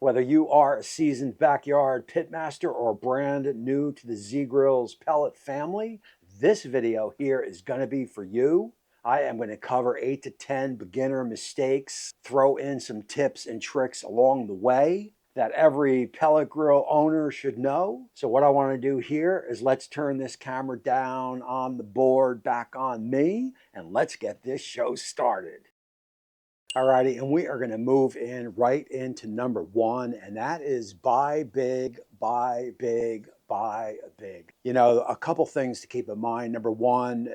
Whether you are a seasoned backyard pitmaster or brand new to the Z-Grill's pellet family, this video here is going to be for you. I am going to cover 8 to 10 beginner mistakes, throw in some tips and tricks along the way that every pellet grill owner should know. So what I want to do here is let's turn this camera down on the board back on me and let's get this show started. Alrighty, and we are going to move in right into number one, and that is buy big, buy big, buy big. You know, a couple things to keep in mind. Number one,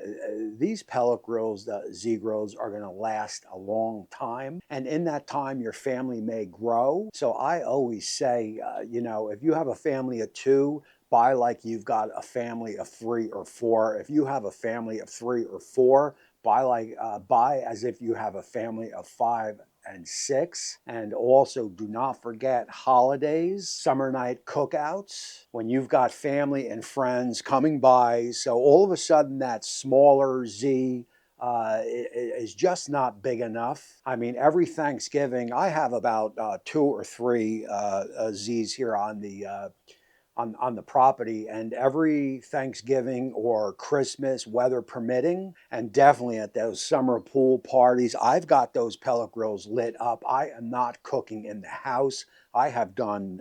these pellet grills, the Z grills, are going to last a long time, and in that time, your family may grow. So I always say, you know, if you have a family of two, buy like you've got a family of 3 or 4. If you have a family of 3 or 4, buy as if you have a family of 5 and 6. And also do not forget holidays, summer night cookouts, when you've got family and friends coming by. So all of a sudden that smaller Z is just not big enough. I mean, every Thanksgiving, I have about 2 or 3 Zs here on the property, and every Thanksgiving or Christmas, weather permitting, and definitely at those summer pool parties, I've got those pellet grills lit up. I am not cooking in the house. I have done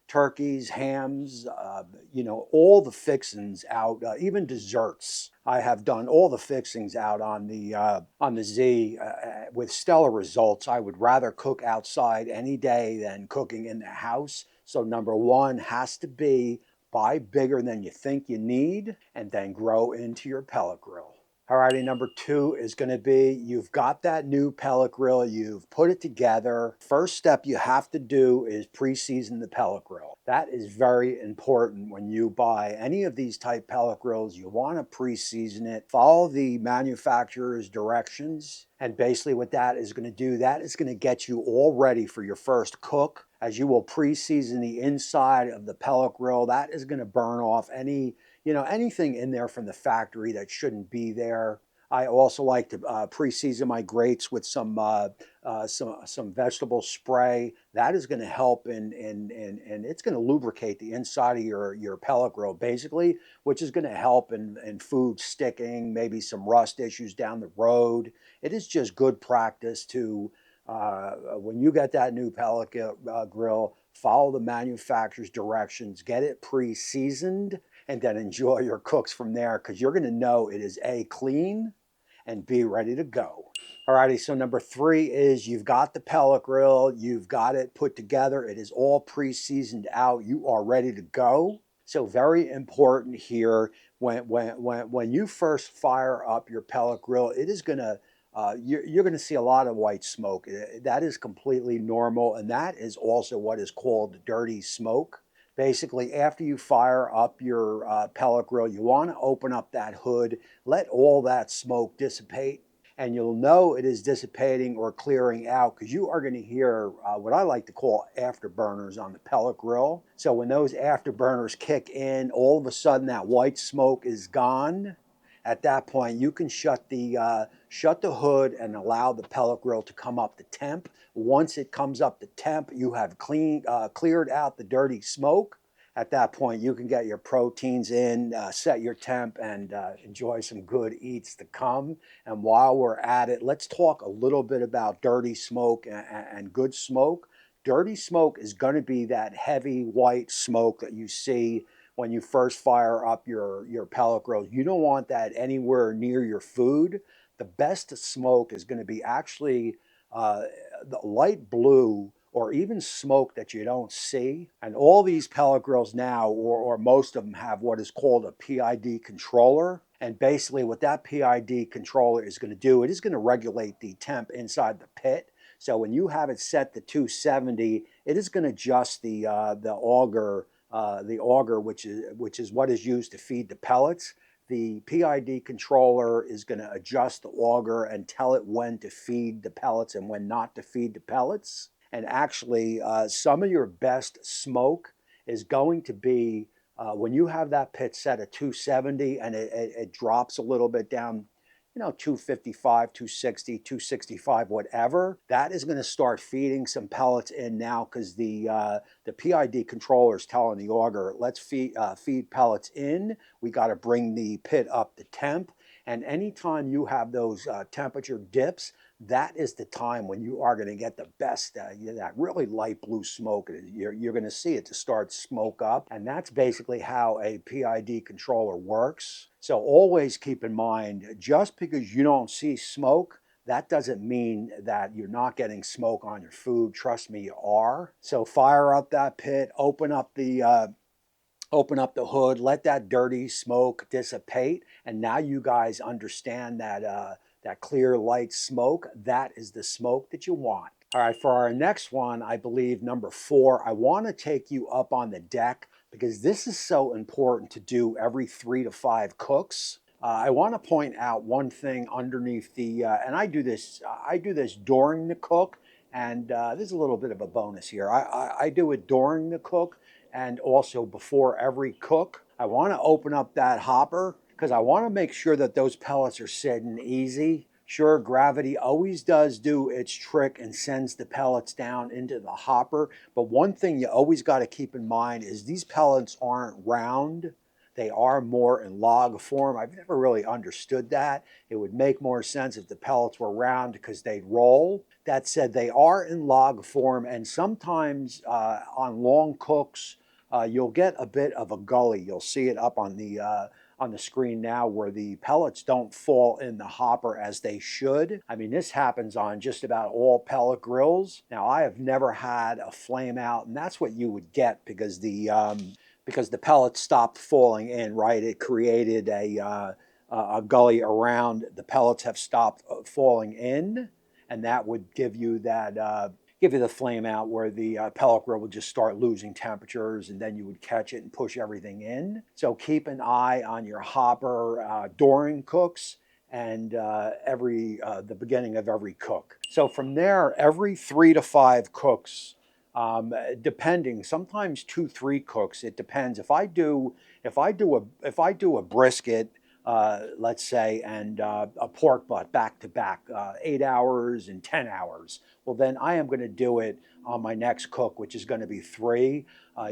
turkeys, hams, you know, all the fixings out, even desserts. I have done all the fixings out on the Z with stellar results. I would rather cook outside any day than cooking in the house. So number one has to be buy bigger than you think you need and then grow into your pellet grill. Alrighty, number two is going to be you've got that new pellet grill, you've put it together. First step you have to do is pre-season the pellet grill. That is very important when you buy any of these type pellet grills. You want to pre-season it, follow the manufacturer's directions, and basically what that is going to do, that is going to get you all ready for your first cook. As you will pre-season the inside of the pellet grill, that is going to burn off anything in there from the factory that shouldn't be there. I also like to pre-season my grates with some vegetable spray. That is going to help and it's going to lubricate the inside of your pellet grill basically, which is going to help in food sticking, maybe some rust issues down the road. It is just good practice to when you get that new pellet grill, follow the manufacturer's directions, get it pre-seasoned, and then enjoy your cooks from there, because you're going to know it is A, clean, and B, ready to go. Alrighty, so number 3 is you've got the pellet grill, you've got it put together, it is all pre-seasoned out, you are ready to go. So very important here, when you first fire up your pellet grill, it is going to you're going to see a lot of white smoke. That is completely normal, and that is also what is called dirty smoke. Basically, after you fire up your pellet grill, you want to open up that hood, let all that smoke dissipate, and you'll know it is dissipating or clearing out because you are going to hear what I like to call afterburners on the pellet grill. So when those afterburners kick in, all of a sudden that white smoke is gone. At that point, you can shut the hood and allow the pellet grill to come up to temp. Once it comes up to temp, you have cleared out the dirty smoke. At that point, you can get your proteins in, set your temp, and enjoy some good eats to come. And while we're at it, let's talk a little bit about dirty smoke and good smoke. Dirty smoke is going to be that heavy white smoke that you see when you first fire up your pellet grill. You don't want that anywhere near your food. The best smoke is going to be actually the light blue or even smoke that you don't see. And all these pellet grills now, or most of them, have what is called a PID controller. And basically what that PID controller is going to do, it is going to regulate the temp inside the pit. So when you have it set to 270, it is going to adjust the auger, which is what is used to feed the pellets. The PID controller is going to adjust the auger and tell it when to feed the pellets and when not to feed the pellets. And actually, some of your best smoke is going to be when you have that pit set at 270 and it drops a little bit down, 255, 260, 265, whatever, that is going to start feeding some pellets in now, because the PID controller is telling the auger, let's feed pellets in. We got to bring the pit up to temp. And anytime you have those temperature dips, that is the time when you are going to get the best, that really light blue smoke. You're going to see it to start smoke up. And that's basically how a PID controller works. So always keep in mind, just because you don't see smoke, that doesn't mean that you're not getting smoke on your food. Trust me, you are. So fire up that pit, open up the hood, let that dirty smoke dissipate, and now you guys understand that that clear light smoke, that is the smoke that you want. All right, for our next one, I believe number 4, I want to take you up on the deck, because this is so important to do every 3 to 5 cooks. I want to point out one thing underneath the, and I do this during the cook, and there's a little bit of a bonus here. I do it during the cook and also before every cook. I want to open up that hopper because I want to make sure that those pellets are sitting easy. Sure, gravity always does do its trick and sends the pellets down into the hopper, but one thing you always got to keep in mind is these pellets aren't round. They are more in log form. I've never really understood that. It would make more sense if the pellets were round because they'd roll. That said, they are in log form, and sometimes on long cooks, you'll get a bit of a gully. You'll see it up on the screen now, where the pellets don't fall in the hopper as they should. I mean, this happens on just about all pellet grills. Now, I have never had a flame out, and that's what you would get because the pellets stopped falling in, right? It created a gully around. The pellets have stopped falling in, and that would give you the flame out where the pellet grill would just start losing temperatures, and then you would catch it and push everything in. So keep an eye on your hopper during cooks and the beginning of every cook. So from there, every 3 to 5 cooks, depending, sometimes 2, 3 cooks. It depends. If I do a brisket, let's say, and a pork butt back to back, 8 hours and 10 hours, well, then I am going to do it on my next cook, which is going to be 3.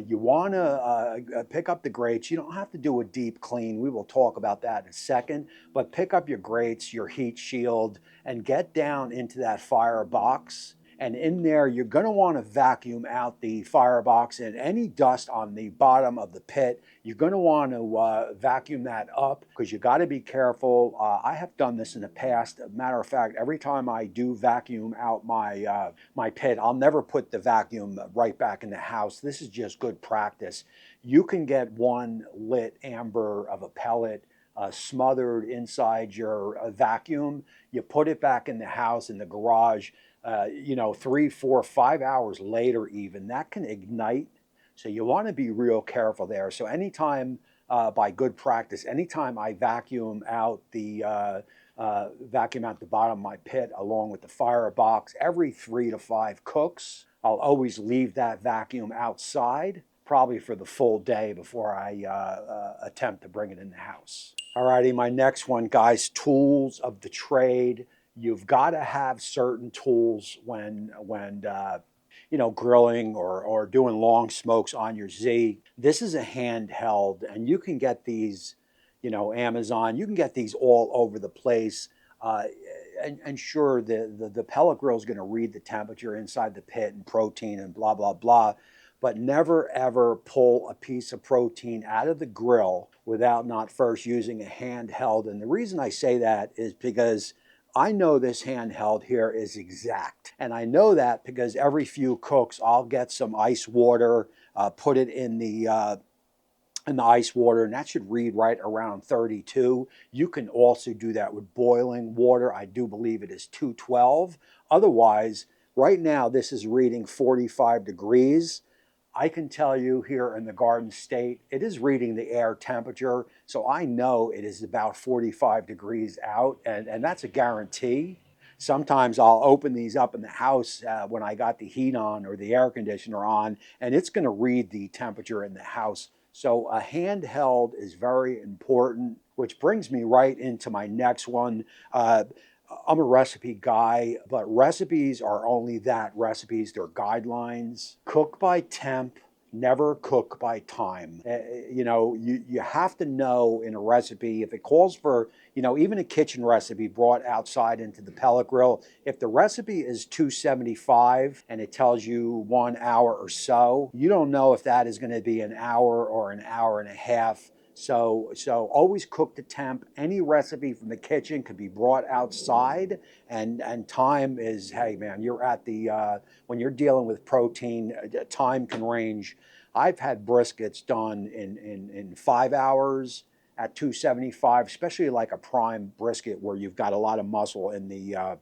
You want to pick up the grates. You don't have to do a deep clean. We will talk about that in a second. But pick up your grates, your heat shield, and get down into that firebox. And in there, you're going to want to vacuum out the firebox and any dust on the bottom of the pit. You're going to want to vacuum that up, because you got to be careful. I have done this in the past. As a matter of fact, every time I do vacuum out my pit, I'll never put the vacuum right back in the house. This is just good practice. You can get one lit amber of a pellet smothered inside your vacuum. You put it back in the house, in the garage. 3, 4, 5 hours later, even that can ignite. So you want to be real careful there. So anytime, by good practice, anytime I vacuum out the bottom of my pit along with the firebox, every 3 to 5 cooks, I'll always leave that vacuum outside, probably for the full day before I attempt to bring it in the house. Alrighty, my next one, guys, tools of the trade. You've got to have certain tools when grilling or doing long smokes on your Z. This is a handheld, and you can get these, Amazon. You can get these all over the place. And sure, the pellet grill is going to read the temperature inside the pit and protein and blah, blah, blah. But never, ever pull a piece of protein out of the grill without not first using a handheld. And the reason I say that is because I know this handheld here is exact. And I know that because every few cooks, I'll get some ice water, put it in the ice water, and that should read right around 32. You can also do that with boiling water. I do believe it is 212. Otherwise, right now, this is reading 45 degrees. I can tell you here in the Garden State, it is reading the air temperature, so I know it is about 45 degrees out, and that's a guarantee. Sometimes I'll open these up in the house when I got the heat on or the air conditioner on, and it's going to read the temperature in the house. So a handheld is very important. which brings me right into my next one. I'm a recipe guy, but recipes are only that, recipes. They're guidelines. Cook by temp, never cook by time. You have to know in a recipe, if it calls for, even a kitchen recipe brought outside into the pellet grill, if the recipe is 275 and it tells you 1 hour or so, you don't know if that is going to be an hour or an hour and a half. So always cook to temp. Any recipe from the kitchen could be brought outside, and time is, hey man, you're at the when you're dealing with protein, time can range. I've had briskets done in 5 hours at 275, especially like a prime brisket where you've got a lot of muscle in the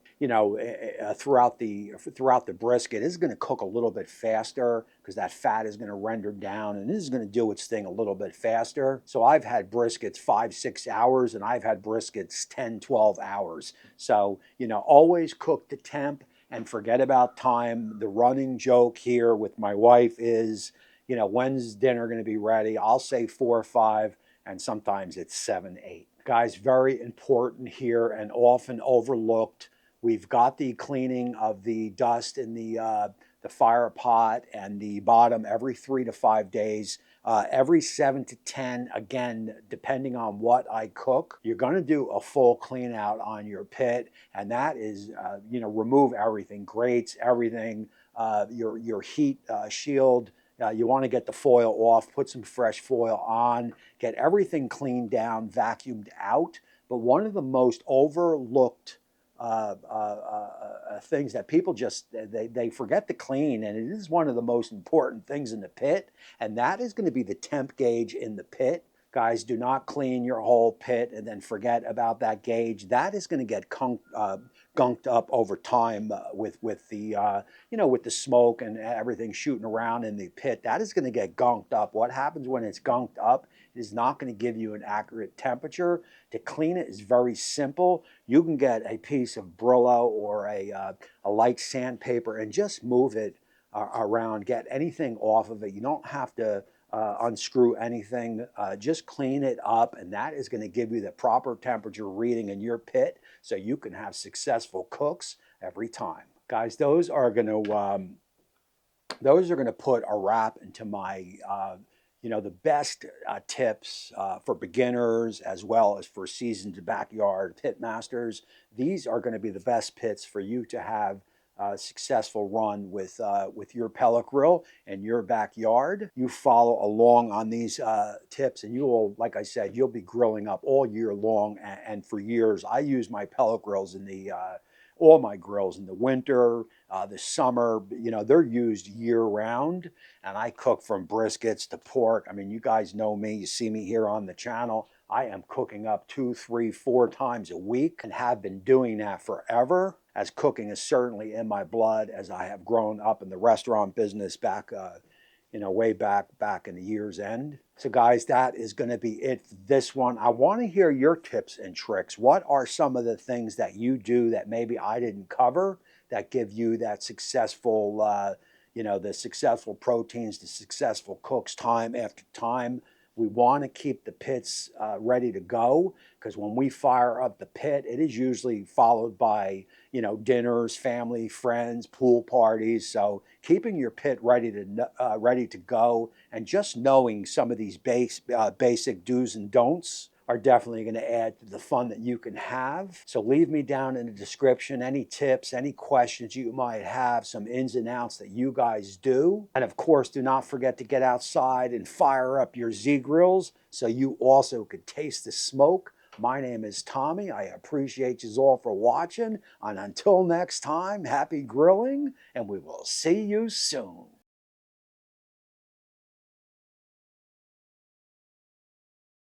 throughout the brisket. This is going to cook a little bit faster because that fat is going to render down, and this is going to do its thing a little bit faster. So I've had briskets 5-6 hours, and I've had briskets 10-12 hours. So always cook to temp and forget about time. The running joke here with my wife is, when's dinner going to be ready? I'll say 4 or 5, and sometimes it's 7, 8. Guys, very important here and often overlooked. We've got the cleaning of the dust in the fire pot and the bottom every 3 to 5 days. Every 7 to 10, again, depending on what I cook, you're going to do a full clean out on your pit, and that is, remove everything, grates, everything, your heat shield. You want to get the foil off, put some fresh foil on, get everything cleaned down, vacuumed out. But one of the most overlooked things that people just, they forget to clean, and it is one of the most important things in the pit, and that is going to be the temp gauge in the pit. Guys, do not clean your whole pit and then forget about that gauge. That is going to get gunked up over time with the with the smoke and everything shooting around in the pit. That is going to get gunked up. What happens when it's gunked up? It is not going to give you an accurate temperature. To clean it is very simple. You can get a piece of Brillo or a light sandpaper and just move it around. Get anything off of it. You don't have to unscrew anything. Just clean it up, and that is going to give you the proper temperature reading in your pit, so you can have successful cooks every time. Guys, those are going to put a wrap into my the best tips for beginners as well as for seasoned backyard pit masters. These are going to be the best pits for you to have a successful run with your pellet grill in your backyard. You follow along on these tips, and you will, like I said, you'll be grilling up all year long and for years. I use my pellet grills in the all my grills in the winter, the summer. They're used year round, and I cook from briskets to pork. I mean, you guys know me. You see me here on the channel. I am cooking up 2, 3, 4 times a week and have been doing that forever, as cooking is certainly in my blood, as I have grown up in the restaurant business back way back in the year's end. So guys, that is going to be it for this one. I want to hear your tips and tricks. What are some of the things that you do that maybe I didn't cover that give you that successful, the successful proteins, the successful cooks time after time? We want to keep the pits ready to go, because when we fire up the pit, it is usually followed by, dinners, family, friends, pool parties. So keeping your pit ready to go, and just knowing some of these basic do's and don'ts are definitely going to add to the fun that you can have. So leave me down in the description any tips, any questions you might have, some ins and outs that you guys do. And of course, do not forget to get outside and fire up your Z-grills so you also could taste the smoke. My name is Tommy. I appreciate you all for watching. And until next time, happy grilling, and we will see you soon.